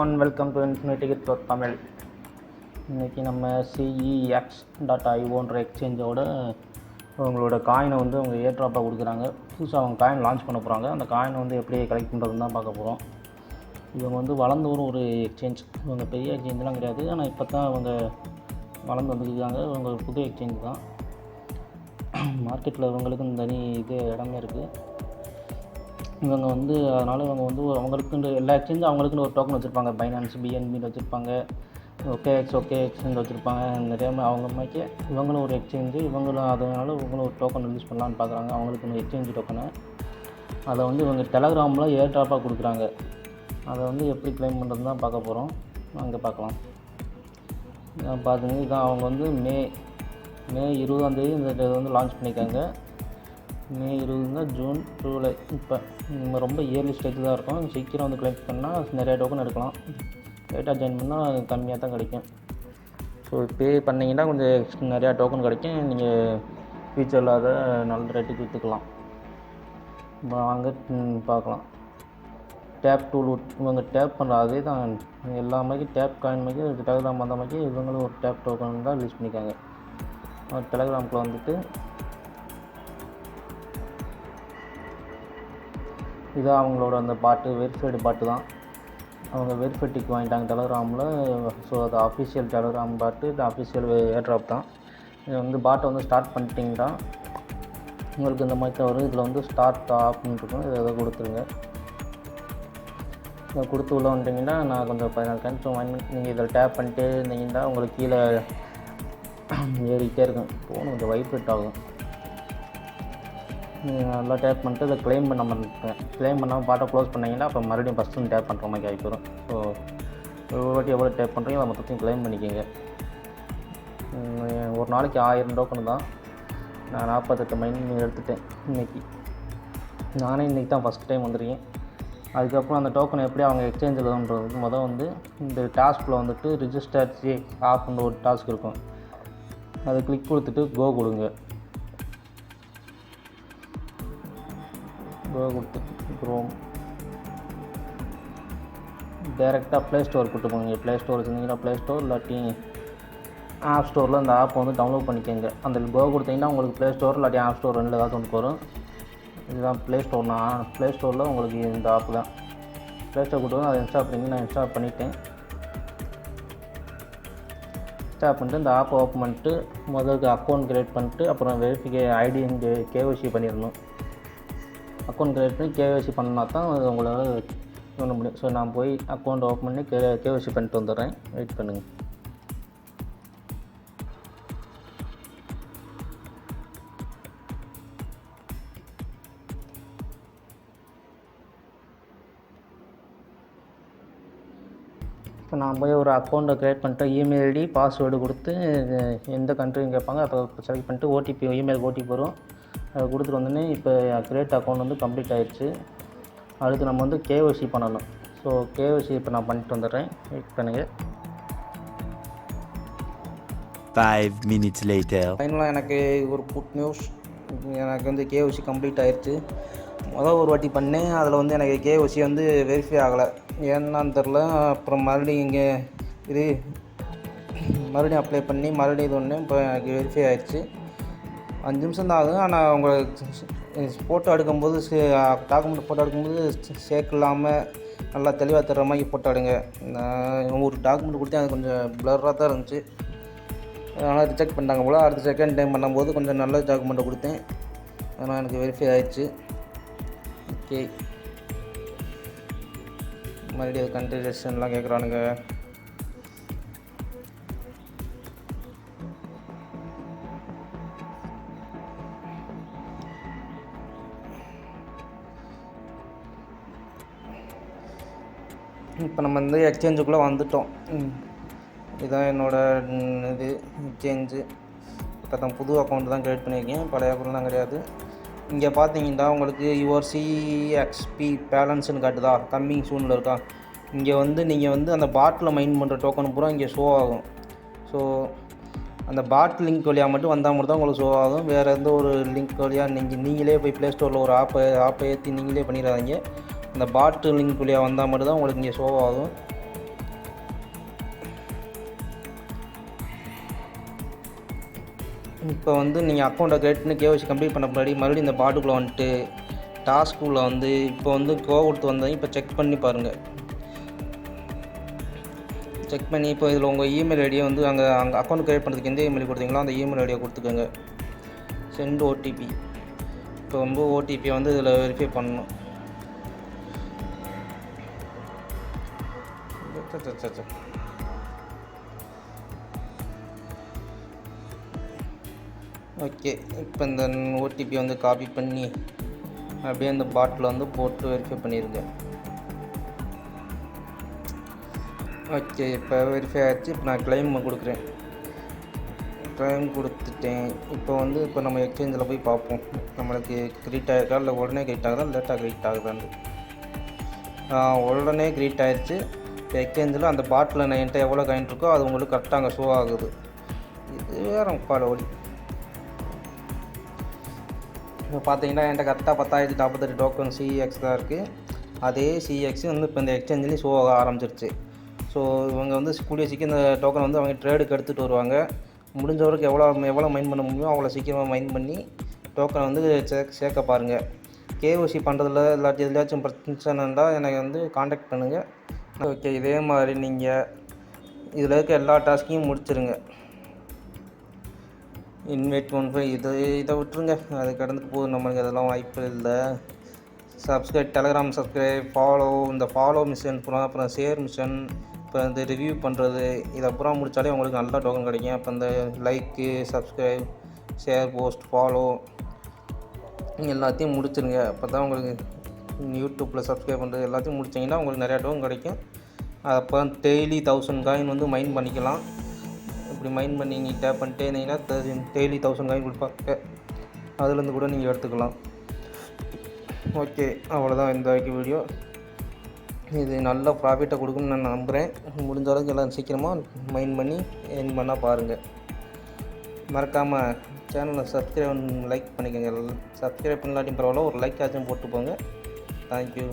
Welcome to infinity crypto Tamil. இன்றைக்கி நம்ம CEX.ioன்ற எக்ஸ்சேஞ்சோட அவங்களோட காயினை வந்து அவங்க ஏர்ட்ராப்பாக கொடுக்குறாங்க. புதுசாக அவங்க காயின் லான்ச் பண்ண போகிறாங்க. அந்த காயினை வந்து எப்படி கலெக்ட் பண்ணுறதுன்னு தான் பார்க்க போகிறோம். இவங்க வந்து வளர்ந்து வரும் ஒரு எக்ஸ்சேஞ்ச். இவங்க பெரிய எக்ஸ்சேஞ்செலாம் கிடையாது, ஆனால் இப்போ தான் அவங்க வளர்ந்து வந்துருக்காங்க. இவங்க புது எக்ஸ்சேஞ்ச் தான். மார்க்கெட்டில் இவங்களுக்கும் தனி இடமே இருக்குது. இவங்க வந்து அதனால் இவங்க வந்து அவங்களுக்குன்னு எல்லா எக்ஸ்சேஞ்சும் அவங்களுக்குன்னு ஒரு டோக்கன் வச்சுருப்பாங்க. பைனான்ஸ், BNB வச்சுருப்பாங்க, OKX வச்சுருப்பாங்க. நிறைய அவங்க மாதிரி இவங்களும் ஒரு எக்ஸ்சேஞ்சு. இவங்களும் அதனால் இவங்களும் ஒரு டோக்கன் ரிலீஸ் பண்ணலான்னு பார்க்குறாங்க. அவங்களுக்கு எக்ஸ்சேஞ்சு டோக்கனை அதை வந்து இவங்க டெலகிராமில் ஏர்ட்ராப்பாக கொடுக்குறாங்க. அதை வந்து எப்படி கிளைம் பண்ணுறது தான் பார்க்க போகிறோம். அங்கே பார்க்கலாம். பார்த்துங்க, இதான் அவங்க வந்து மே 20 இந்த இதை வந்து லான்ச் பண்ணியிருக்காங்க. மே 20 ஜூன், ஜூலை. இப்போ நம்ம ரொம்ப இயர்லி ஸ்டேஜ் தான் இருக்கும். சீக்கிரம் வந்து கலெக்ட் பண்ணால் நிறையா டோக்கன் எடுக்கலாம். லேட்டாக ஜாயின் பண்ணால் கம்மியாக தான் கிடைக்கும். ஸோ பே பண்ணிங்கன்னா கொஞ்சம் நிறையா டோக்கன் கிடைக்கும். நீங்கள் ஃபியூச்சரில் அதை நல்ல ரேட்டுக்கு விற்றுக்கலாம். வாங்க பார்க்கலாம். டேப் டூல் இவங்க டேப் பண்ணுற அதே தான் எல்லா மாதிரி டேப் காயின் மாதிரி டெலகிராம் அந்த மாதிரி இவங்களும் ஒரு டேப் டோக்கன் தான் ரிலீஸ் பண்ணியிருக்காங்க. டெலகிராமுக்குள்ள வந்துட்டு இதான் அவங்களோட அந்த வெரிஃபைடு பாட்டு தான். அவங்க வெரிஃபைட் டிக் வாங்கிட்டாங்க டெலகிராமில். ஸோ அது அஃபிஷியல் டெலகிராம் பாட்டு, இது அஃபிஷியல் ஏர்ட்ராப் தான். இது வந்து பாட்டை வந்து ஸ்டார்ட் பண்ணிட்டீங்கன்னா உங்களுக்கு இந்த மாதிரி தான் வரும். இதில் வந்து ஸ்டார்ட் ஆப்னு இருக்கும். இதை கொடுத்துருங்க. இதை கொடுத்து உள்ள வந்துட்டிங்கன்னா நான் கொஞ்சம் 14 கன்ஸ் நீங்கள் இதில் டேப் பண்ணிட்டு இருந்தீங்கன்னா உங்களுக்கு கீழே ஏறிக்கிட்டே இருக்கும். ஃபோன் கொஞ்சம் வைப்ரேட் ஆகும். நல்லா டேப் பண்ணிட்டு இதை கிளைம் பண்ணாமல் பாட்டை க்ளோஸ் பண்ணிங்கன்னா அப்புறம் மறுபடியும் ஃபஸ்ட்டு டேப் பண்ணுற மாதிரி ஆகிப்போம். ஸோ ஒரு வாட்டி எவ்வளோ டேப் பண்ணுறீங்க அதை மொத்தத்தையும் கிளைம் பண்ணிக்கோங்க. ஒரு நாளைக்கு 1000 டோக்கன் தான். நான் 48 மைன் எடுத்துட்டேன் இன்றைக்கி. நானே இன்றைக்கி தான் ஃபஸ்ட் டைம் வந்துருக்கேன். அதுக்கப்புறம் அந்த டோக்கன் எப்படி அவங்க எக்ஸ்சேஞ்சில் தான்றது வந்து இந்த டாஸ்கில் வந்துட்டு ரிஜிஸ்டர் ஆப்னு ஒரு டாஸ்க் இருக்கும். அதை கிளிக் கொடுத்துட்டு கோ கொடுத்து க்ரோம் டேரெக்டாக ப்ளே ஸ்டோர் கூட்டு போங்க. ப்ளே ஸ்டோர் வச்சுருந்தீங்கன்னா ப்ளே ஸ்டோர் இல்லாட்டி ஆப் ஸ்டோரில் அந்த ஆப்பை வந்து டவுன்லோட் பண்ணிக்கோங்க. அந்த கோ கொடுத்தீங்கன்னா உங்களுக்கு ப்ளே ஸ்டோர் இல்லாட்டி ஆப் ஸ்டோர் ரெண்டு ஏதாவது ஒன்று வரும். இதுதான் ப்ளே ஸ்டோர்னா ப்ளே ஸ்டோரில் உங்களுக்கு இந்த ஆப் தான். ப்ளே ஸ்டோர் கொடுத்து அதை இன்ஸ்டால் பண்ணி நான் இன்ஸ்டால் பண்ணிவிட்டேன். இன்ஸ்டால் பண்ணிட்டு இந்த ஆப்பை ஓப்பன் பண்ணிட்டு முதலுக்கு அக்கௌண்ட் க்ரியேட் பண்ணிட்டு அப்புறம் ஐடி KYC பண்ணிடணும். அக்கௌண்ட் க்ரியேட் பண்ணி KYC பண்ணா தான் அது உங்களால் பண்ண முடியும். ஸோ நான் போய் அக்கௌண்ட் ஓப்பன் பண்ணி KYC பண்ணிட்டு வந்துடுறேன். வெயிட் பண்ணுங்கள். இப்போ நான் போய் ஒரு அக்கௌண்ட்டை க்ரியேட் பண்ணிட்டு இமெயில் ஐடி பாஸ்வேர்டு கொடுத்து எந்த கண்ட்ரின்னு கேட்பாங்க. அப்போ செலக்ட் பண்ணிட்டு OTP இமெயில் OTP வரும். அதை கொடுத்துட்டு வந்தோடனே இப்போ க்ரியேட் அக்கௌண்ட் வந்து கம்ப்ளீட் ஆகிடுச்சு. அடுத்து நம்ம வந்து KYC பண்ணணும். ஸோ KYC இப்போ நான் பண்ணிட்டு வந்துடுறேன். வெயிட் பண்ணுங்கள். 5 minutes later. ஃபைனலாக எனக்கு ஒரு குட் நியூஸ். எனக்கு வந்து KYC கம்ப்ளீட் ஆகிடுச்சு. ஒரு வாட்டி பண்ணேன். அதில் வந்து எனக்கு KYC வந்து வெரிஃபை ஆகலை, ஏன்னான்னு தெரில. அப்புறம் மறுபடியும் இங்கே மறுபடியும் அப்ளை பண்ணி மறுபடியும் இது ஒன்று இப்போ எனக்கு வெரிஃபை ஆகிடுச்சு. 5 நிமிஷம் தான் ஆகும். ஆனால் அவங்க ஃபோட்டோ எடுக்கும்போது டாக்குமெண்ட் ஃபோட்டோ எடுக்கும்போது ஷேக் இல்லாமல் நல்லா தெளிவாக தர்ற மாதிரி ஃபோட்டோ எடுங்க. ஒரு டாக்குமெண்ட் கொடுத்தேன், அது கொஞ்சம் ப்ளர்ராக தான் இருந்துச்சு. அதனால் ரிஜெக்ட் பண்ணிட்டாங்க போல். அடுத்த செகண்ட் டைம் பண்ணும்போது கொஞ்சம் நல்ல டாக்குமெண்ட்டை கொடுத்தேன். அதனால் எனக்கு வெரிஃபை ஆகிடுச்சு. ஓகே, மறுபடியும் கன்டினியூஷன்லாம் கேட்குறானுங்க. இப்போ நம்ம இந்த எக்ஸ்சேஞ்சுக்குள்ளே வந்துட்டோம். இதுதான் என்னோடய எக்ஸ்சேஞ்சு. இப்போ தான் புது அக்கௌண்ட் தான் க்ரியேட் பண்ணியிருக்கேன், பழைய அக்கௌண்ட்லாம் கிடையாது. இங்கே பார்த்தீங்கன்னா உங்களுக்கு யுவர் CEXP பேலன்ஸ்னு காட்டுதா, கம்மிங் சூனில் இருக்கா. இங்கே வந்து நீங்கள் வந்து அந்த பாட்டில் மைன் பண்ணுற டோக்கன் பூரா இங்கே ஷோ ஆகும். ஸோ அந்த பாட் லிங்க் வழியாக மட்டும் வந்தால் மட்டும் தான் உங்களுக்கு ஷோ ஆகும். வேறு எந்த ஒரு லிங்க் வழியாக நீங்களே போய் ப்ளே ஸ்டோரில் ஒரு ஆப்பை ஏற்றி நீங்களே பண்ணிடாதீங்க. இந்த பாட்டு லிங்க் வழியாக வந்தால் மட்டும் தான் உங்களுக்கு இங்கே ஷோ ஆகும். இப்போ வந்து நீங்கள் அக்கௌண்ட்டை கிரியேட் பண்ணி கேஒய்சி கம்ப்ளீட் பண்ண முன்னாடி மறுபடியும் இந்த பாட்டுக்குள்ளே வந்துட்டு டாஸ்க்குள்ளே வந்து இப்போ வந்து கொடுத்து வந்தேன். இப்போ செக் பண்ணி பாருங்கள். செக் பண்ணி இப்போ இதில் உங்கள் இமெயில் ஐடியை வந்து அங்கே அக்கௌண்ட் கிரியேட் பண்ணுறதுக்கு எந்த இமெயில் கொடுத்தீங்களோ அந்த இமெயில் ஐடியை கொடுத்துக்கோங்க. Sent OTP. இப்போ வந்து ஓடிபியை வந்து இதில் வெரிஃபை பண்ணணும். ஓகே, இப்போ இந்த ஓடிபி வந்து காப்பி பண்ணி அப்படியே அந்த பாட்டில் வந்து போட்டு வெரிஃபை பண்ணிடுங்க. ஓகே, இப்போ வெரிஃபை ஆகிடுச்சு. இப்போ நான் கிளைம் கொடுக்குறேன். கிளைம் கொடுத்துட்டேன். இப்போ நம்ம எக்ஸ்சேஞ்சில் போய் பார்ப்போம் நம்மளுக்கு கிரெடிட் ஆகிருக்கா இல்லை உடனே கிரெடிட் ஆகுதா லேட்டாக கிரெடிட் ஆகுதான்னு. உடனே கிரெடிட் ஆகிடுச்சு. இப்போ எக்ஸ்சேஞ்சில் அந்த பாட்டில் என்கிட்ட எவ்வளோ காயின் இருக்கோ அது உங்களுக்கு கரெக்டாக அங்கே ஷோ ஆகுது. இது வேறு முப்பால் ஒளி. இப்போ பார்த்தீங்கன்னா என்கிட்ட கரெக்டாக 10,048 டோக்கன் சிஎக்ஸ் தான் இருக்குது. அதே சிஎக்ஸ் வந்து இப்போ இந்த எக்ஸ்சேஞ்சிலையும் ஷோ ஆக ஆரம்பிச்சிருச்சு. ஸோ இவங்க வந்து கூடிய சீக்கிரம் இந்த டோக்கன் வந்து அவங்க ட்ரேடுக்கு எடுத்துகிட்டு வருவாங்க. முடிஞ்சவருக்கு எவ்வளோ மைன் பண்ண முடியுமோ அவ்வளோ சீக்கிரமாக மைன் பண்ணி டோக்கனை வந்து சேர்க்க பாருங்கள். கேஒசி பண்ணுறதுல இல்லாட்டி எதுலையாச்சும் பிரச்சனைண்டா எனக்கு வந்து காண்டாக்ட் பண்ணுங்கள். ஓகே, இதே மாதிரி நீங்கள் இதில் இருக்க எல்லா டாஸ்க்கையும் முடிச்சிருங்க. இன்வைட் 15 இதை விட்டுருங்க. அது கடந்துட்டு போகுது. நம்மளுக்கு அதெல்லாம் வாய்ப்பு இல்லை. சப்ஸ்கிரைப், டெலகிராம் சப்ஸ்கிரைப், இந்த ஃபாலோ மிஷன், அப்புறம் ஷேர் மிஷன், இப்போ இந்த ரிவ்யூ பண்ணுறது, இதை அப்புறம் முடித்தாலே உங்களுக்கு நல்ல டோக்கன் கிடைக்கும். அப்போ இந்த like, subscribe, share, post, follow எல்லாத்தையும் முடிச்சிருங்க. அப்போ தான் உங்களுக்கு யூடியூப்பில் சப்ஸ்கிரைப் பண்ணுறது எல்லாத்தையும் முடிச்சிங்கன்னா உங்களுக்கு நிறையா டோக்கன் கிடைக்கும். அப்போ டெய்லி 1000 காயின் வந்து மைன் பண்ணிக்கலாம். இப்படி மைன் பண்ணி நீங்கள் டேப் பண்ணிட்டே இருந்தீங்கன்னா டெய்லி 1000 காயின் கொடுப்பாங்க. அதுலேருந்து கூட நீங்கள் எடுத்துக்கலாம். ஓகே, அவ்வளோதான் இந்த வீடியோ. இது நல்ல ப்ராஃபிட்டை கொடுக்குன்னு நான் நம்புகிறேன். முடிஞ்ச அளவுக்கு எல்லாம் சீக்கிரமாக மைன் பண்ணி ஏர்ன் பண்ணால் பாருங்கள். மறக்காமல் சேனலை லைக் பண்ணிக்கோங்க. சப்ஸ்கிரைப் பண்ணலாட்டி பரவாயில்ல, ஒரு லைக் ஆச்சும் போட்டு போங்க. தேங்க்யூ.